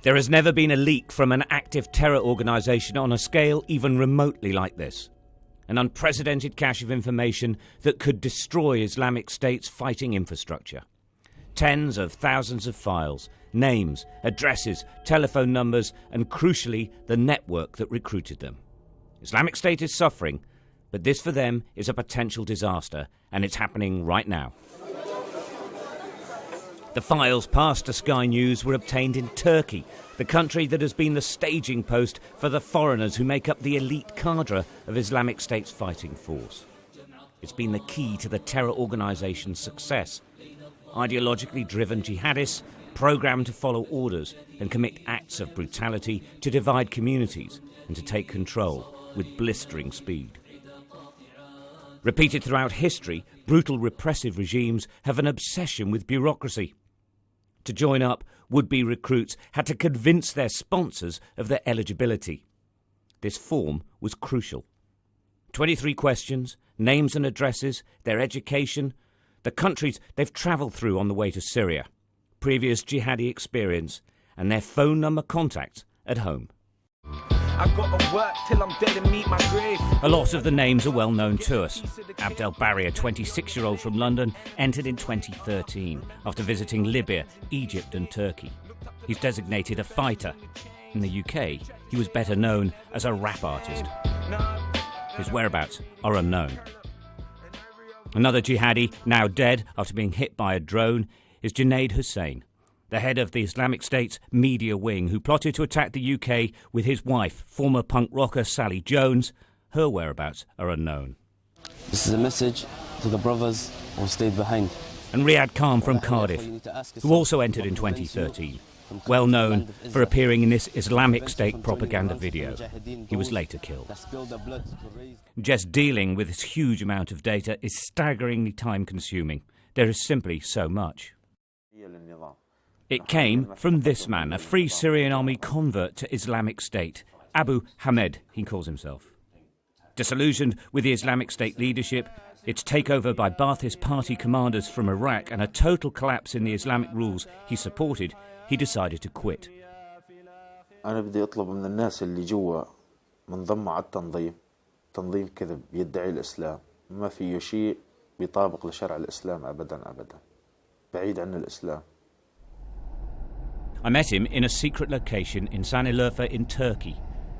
There has never been a leak from an active terror organisation on a scale even remotely like this. An unprecedented cache of information that could destroy Islamic State's fighting infrastructure. Tens of thousands of files, names, addresses, telephone numbers, and crucially, the network that recruited them. Islamic State is suffering, but this for them is a potential disaster, and it's happening right now. The files passed to Sky News were obtained in Turkey, the country that has been the staging post for the foreigners who make up the elite cadre of Islamic State's fighting force. It's been the key to the terror organisation's success. Ideologically driven jihadists programmed to follow orders and commit acts of brutality to divide communities and to take control with blistering speed. Repeated throughout history, brutal repressive regimes have an obsession with bureaucracy. To join up, would-be recruits had to convince their sponsors of their eligibility. This form was crucial. 23 questions, names and addresses, their education, the countries they've travelled through on the way to Syria, previous jihadi experience, and their phone number contacts at home. I've got to work till I'm dead and meet my grave. A lot of the names are well known to us. Abdel Barry, a 26-year-old from London, entered in 2013 after visiting Libya, Egypt and Turkey. He's designated a fighter. In the UK, he was better known as a rap artist. His whereabouts are unknown. Another jihadi, now dead after being hit by a drone, is Junaid Hussain, the head of the Islamic State's media wing, who plotted to attack the UK with his wife, former punk rocker Sally Jones. Her whereabouts are unknown. This is a message to the brothers who stayed behind. And Riyad Khan from Cardiff, who also entered in 2013, well known for appearing in this Islamic State propaganda video. He was later killed. Just dealing with this huge amount of data is staggeringly time-consuming. There is simply so much. It came from this man, a Free Syrian Army convert to Islamic State. Abu Hamed, he calls himself. Disillusioned with the Islamic State leadership, its takeover by Ba'athist party commanders from Iraq and a total collapse in the Islamic rules he supported, he decided to quit. أنا بدي أطلب من الناس اللي جوا منضم على التنظيم، تنظيم كذب يدعي الإسلام، ما فيه شيء بيطابق لشرع الإسلام أبدا أبدا، بعيد عن الإسلام. I met him in a secret location in Sanilurfa in Turkey,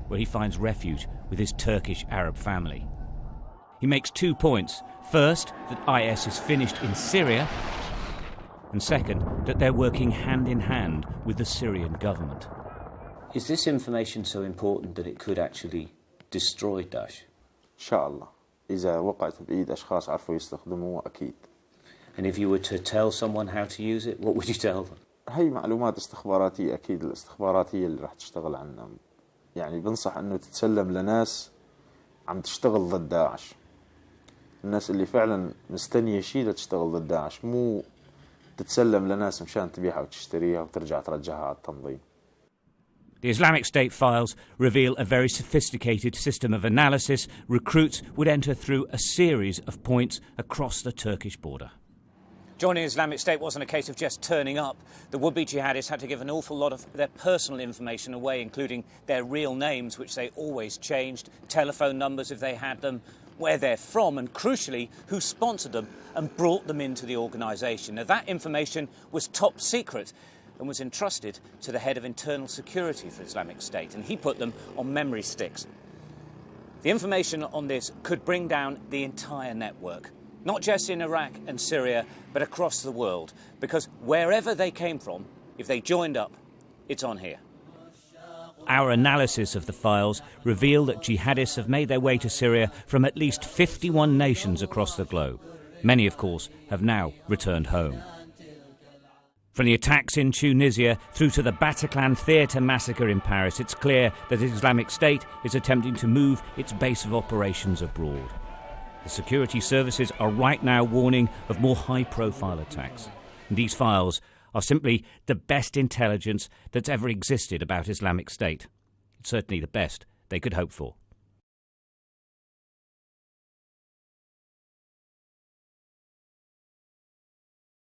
where he finds refuge with his Turkish Arab family. He makes 2 points. First, that IS is finished in Syria, and second, that they're working hand in hand with the Syrian government. Is this information so important that it could actually destroy Daesh? إن شاء الله إذا وقعت بإيد أشخاص عرفوا يستخدموه أكيد. And if you were to tell someone how to use it, what would you tell them? هاي معلومات استخباراتية أكيد الاستخباراتية اللي راح تشتغل عنا. يعني بنصح إنه تتسلم لناس عم تشتغل ضد داعش. الناس اللي فعلا مستنية شيء لتشتغل ضد داعش، مو تتسلم لناس مشان تبيعها وتشتريها وترجع ترجعها على التنظيم. The Islamic State files reveal a very sophisticated system of analysis. Recruits would enter through a series of points across the Turkish border. Joining Islamic State wasn't a case of just turning up. The would-be jihadists had to give an awful lot of their personal information away, including their real names, which they always changed, telephone numbers if they had them, where they're from, and crucially, who sponsored them and brought them into the organisation. Now, that information was top secret and was entrusted to the head of internal security for Islamic State, and he put them on memory sticks. The information on this could bring down the entire network, not just in Iraq and Syria, but across the world, because wherever they came from, if they joined up, it's on here. Our analysis of the files reveal that jihadists have made their way to Syria from at least 51 nations across the globe. Many, of course, have now returned home. From the attacks in Tunisia through to the Bataclan theatre massacre in Paris, it's clear that Islamic State is attempting to move its base of operations abroad. The security services are right now warning of more high-profile attacks. And these files are simply the best intelligence that's ever existed about Islamic State. It's certainly the best they could hope for.